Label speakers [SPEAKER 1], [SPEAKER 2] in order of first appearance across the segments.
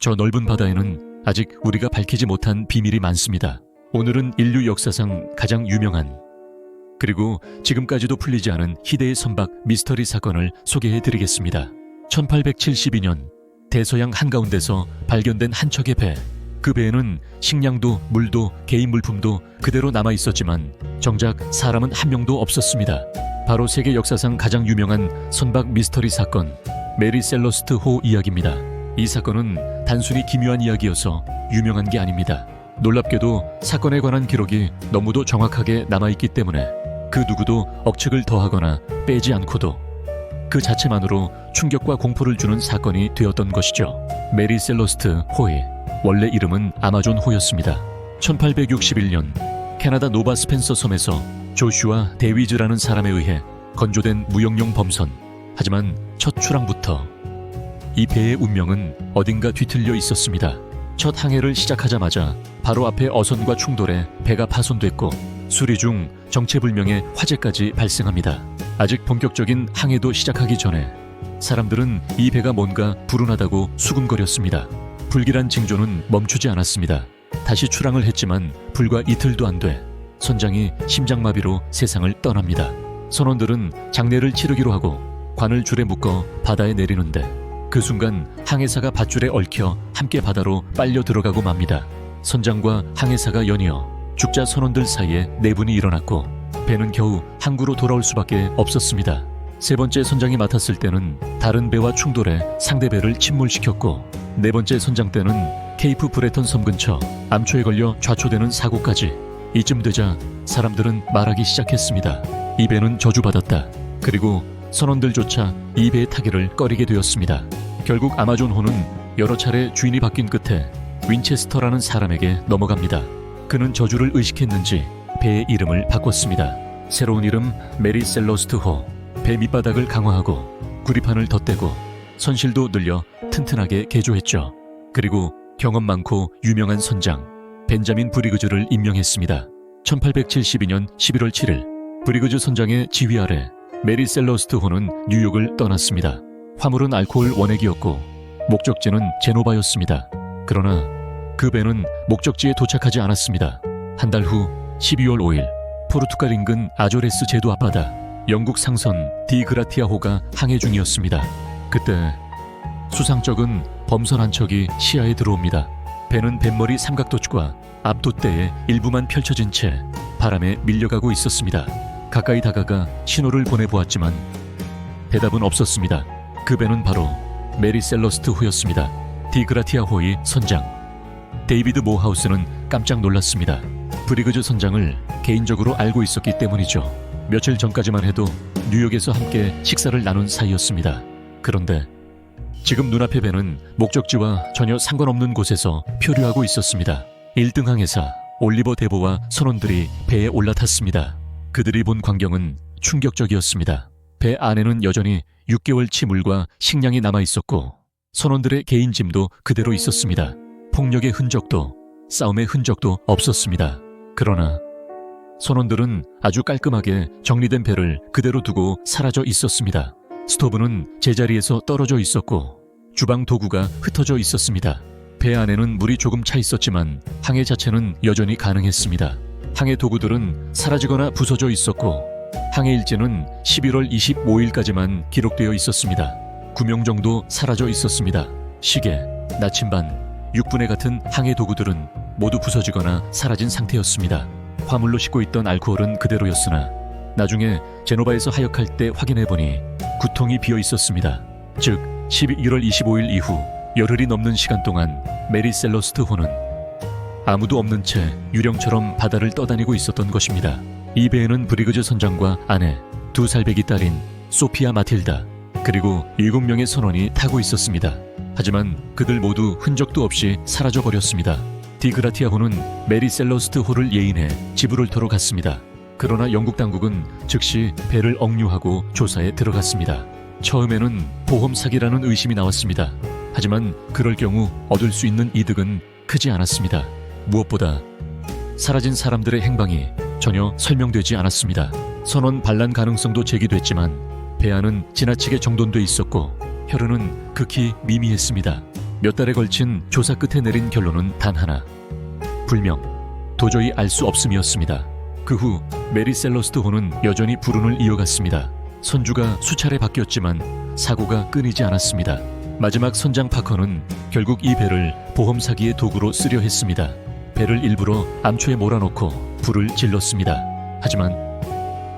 [SPEAKER 1] 저 넓은 바다에는 아직 우리가 밝히지 못한 비밀이 많습니다. 오늘은 인류 역사상 가장 유명한 그리고 지금까지도 풀리지 않은 희대의 선박 미스터리 사건을 소개해드리겠습니다. 1872년 대서양 한가운데서 발견된 한 척의 배. 그 배에는 식량도 물도 개인 물품도 그대로 남아있었지만 정작 사람은 한 명도 없었습니다. 바로 세계 역사상 가장 유명한 선박 미스터리 사건 메리 셀러스트 호 이야기입니다. 이 사건은 단순히 기묘한 이야기여서 유명한 게 아닙니다. 놀랍게도 사건에 관한 기록이 너무도 정확하게 남아있기 때문에 그 누구도 억측을 더하거나 빼지 않고도 그 자체만으로 충격과 공포를 주는 사건이 되었던 것이죠. 메리 셀러스트 호의 원래 이름은 아마존 호였습니다. 1861년 캐나다 노바 스펜서 섬에서 조슈아 데위즈라는 사람에 의해 건조된 무역용 범선. 하지만 첫 출항부터 이 배의 운명은 어딘가 뒤틀려 있었습니다. 첫 항해를 시작하자마자 바로 앞에 어선과 충돌해 배가 파손됐고 수리 중 정체불명의 화재까지 발생합니다. 아직 본격적인 항해도 시작하기 전에 사람들은 이 배가 뭔가 불운하다고 수군거렸습니다. 불길한 징조는 멈추지 않았습니다. 다시 출항을 했지만 불과 이틀도 안 돼 선장이 심장마비로 세상을 떠납니다. 선원들은 장례를 치르기로 하고 관을 줄에 묶어 바다에 내리는데 그 순간 항해사가 밧줄에 얽혀 함께 바다로 빨려 들어가고 맙니다. 선장과 항해사가 연이어 죽자 선원들 사이에 내분이 일어났고 배는 겨우 항구로 돌아올 수밖에 없었습니다. 세 번째 선장이 맡았을 때는 다른 배와 충돌해 상대 배를 침몰시켰고 네 번째 선장 때는 케이프 브레턴 섬 근처 암초에 걸려 좌초되는 사고까지. 이쯤 되자 사람들은 말하기 시작했습니다. 이 배는 저주받았다. 그리고 선원들조차 이 배의 타기를 꺼리게 되었습니다. 결국 아마존호는 여러 차례 주인이 바뀐 끝에 윈체스터라는 사람에게 넘어갑니다. 그는 저주를 의식했는지 배의 이름을 바꿨습니다. 새로운 이름 메리 셀러스트 호. 배 밑바닥을 강화하고 구리판을 덧대고 선실도 늘려 튼튼하게 개조했죠. 그리고 경험 많고 유명한 선장 벤자민 브리그즈를 임명했습니다. 1872년 11월 7일 브리그즈 선장의 지휘 아래 메리 셀러스트 호는 뉴욕을 떠났습니다. 화물은 알코올 원액이었고 목적지는 제노바였습니다. 그러나 그 배는 목적지에 도착하지 않았습니다. 한 달 후 12월 5일 포르투갈 인근 아조레스 제도 앞바다 영국 상선 디그라티아호가 항해 중이었습니다. 그때 수상쩍은 범선 한 척이 시야에 들어옵니다. 배는 뱃머리 삼각도축과 앞돛대의 일부만 펼쳐진 채 바람에 밀려가고 있었습니다. 가까이 다가가 신호를 보내보았지만 대답은 없었습니다. 그 배는 바로 메리 셀러스트 호였습니다. 디그라티아호의 선장 데이비드 모하우스는 깜짝 놀랐습니다. 브리그즈 선장을 개인적으로 알고 있었기 때문이죠. 며칠 전까지만 해도 뉴욕에서 함께 식사를 나눈 사이였습니다. 그런데 지금 눈앞의 배는 목적지와 전혀 상관없는 곳에서 표류하고 있었습니다. 1등 항해사 올리버 데보와 선원들이 배에 올라탔습니다. 그들이 본 광경은 충격적이었습니다. 배 안에는 여전히 6개월치 물과 식량이 남아있었고 선원들의 개인 짐도 그대로 있었습니다. 폭력의 흔적도 싸움의 흔적도 없었습니다. 그러나 선원들은 아주 깔끔하게 정리된 배를 그대로 두고 사라져 있었습니다. 스토브는 제자리에서 떨어져 있었고 주방 도구가 흩어져 있었습니다. 배 안에는 물이 조금 차 있었지만 항해 자체는 여전히 가능했습니다. 항해 도구들은 사라지거나 부서져 있었고 항해 일지는 11월 25일까지만 기록되어 있었습니다. 구명 정도 사라져 있었습니다. 시계, 나침반, 육분의 같은 항해 도구들은 모두 부서지거나 사라진 상태였습니다. 화물로 싣고 있던 알코올은 그대로였으나 나중에 제노바에서 하역할 때 확인해보니 구통이 비어 있었습니다. 즉 11월 25일 이후 열흘이 넘는 시간 동안 메리 셀러스트 호는 아무도 없는 채 유령처럼 바다를 떠다니고 있었던 것입니다. 이 배에는 브리그즈 선장과 아내, 2살배기 딸인 소피아 마틸다 그리고 7명의 선원이 타고 있었습니다. 하지만 그들 모두 흔적도 없이 사라져버렸습니다. 디그라티아호는 메리 셀러스트 호를 예인해 지브롤터로 갔습니다. 그러나 영국 당국은 즉시 배를 억류하고 조사에 들어갔습니다. 처음에는 보험 사기라는 의심이 나왔습니다. 하지만 그럴 경우 얻을 수 있는 이득은 크지 않았습니다. 무엇보다 사라진 사람들의 행방이 전혀 설명되지 않았습니다. 선원 반란 가능성도 제기됐지만 배 안은 지나치게 정돈돼 있었고 혈흔은 극히 미미했습니다. 몇 달에 걸친 조사 끝에 내린 결론은 단 하나. 불명. 도저히 알 수 없음이었습니다. 그 후 메리 셀러스트 호는 여전히 불운을 이어갔습니다. 선주가 수차례 바뀌었지만 사고가 끊이지 않았습니다. 마지막 선장 파커는 결국 이 배를 보험 사기의 도구로 쓰려 했습니다. 배를 일부러 암초에 몰아넣고 불을 질렀습니다. 하지만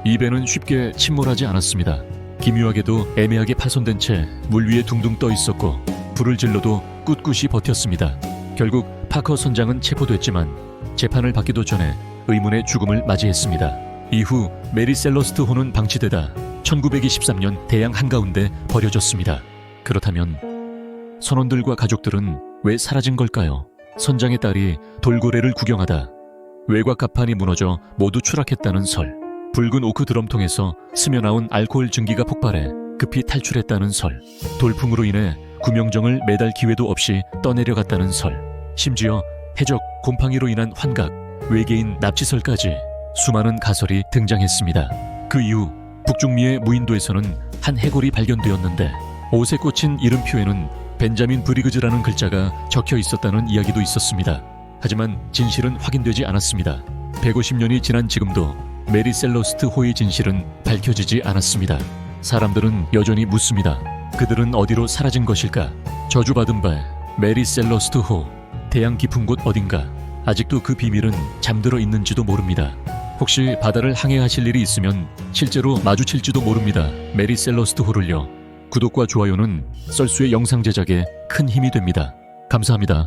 [SPEAKER 1] 이 배는 쉽게 침몰하지 않았습니다. 기묘하게도 애매하게 파손된 채 물 위에 둥둥 떠 있었고 불을 질러도 꿋꿋이 버텼습니다. 결국 파커 선장은 체포됐지만 재판을 받기도 전에 의문의 죽음을 맞이했습니다. 이후 메리 셀러스트 호는 방치되다 1923년 대양 한가운데 버려졌습니다. 그렇다면 선원들과 가족들은 왜 사라진 걸까요? 선장의 딸이 돌고래를 구경하다 외곽 갑판이 무너져 모두 추락했다는 설, 붉은 오크 드럼통에서 스며나온 알코올 증기가 폭발해 급히 탈출했다는 설, 돌풍으로 인해 구명정을 매달 기회도 없이 떠내려갔다는 설, 심지어 해적 곰팡이로 인한 환각, 외계인 납치설까지 수많은 가설이 등장했습니다. 그 이후 북중미의 무인도에서는 한 해골이 발견되었는데 옷에 꽂힌 이름표에는 벤자민 브리그즈라는 글자가 적혀 있었다는 이야기도 있었습니다. 하지만 진실은 확인되지 않았습니다. 150년이 지난 지금도 메리 셀러스트 호의 진실은 밝혀지지 않았습니다. 사람들은 여전히 묻습니다. 그들은 어디로 사라진 것일까? 저주받은 바 메리 셀러스트 호, 대양 깊은 곳 어딘가 아직도 그 비밀은 잠들어 있는지도 모릅니다. 혹시 바다를 항해하실 일이 있으면 실제로 마주칠지도 모릅니다. 메리 셀러스트 호를요. 구독과 좋아요는 썰수의 영상 제작에 큰 힘이 됩니다. 감사합니다.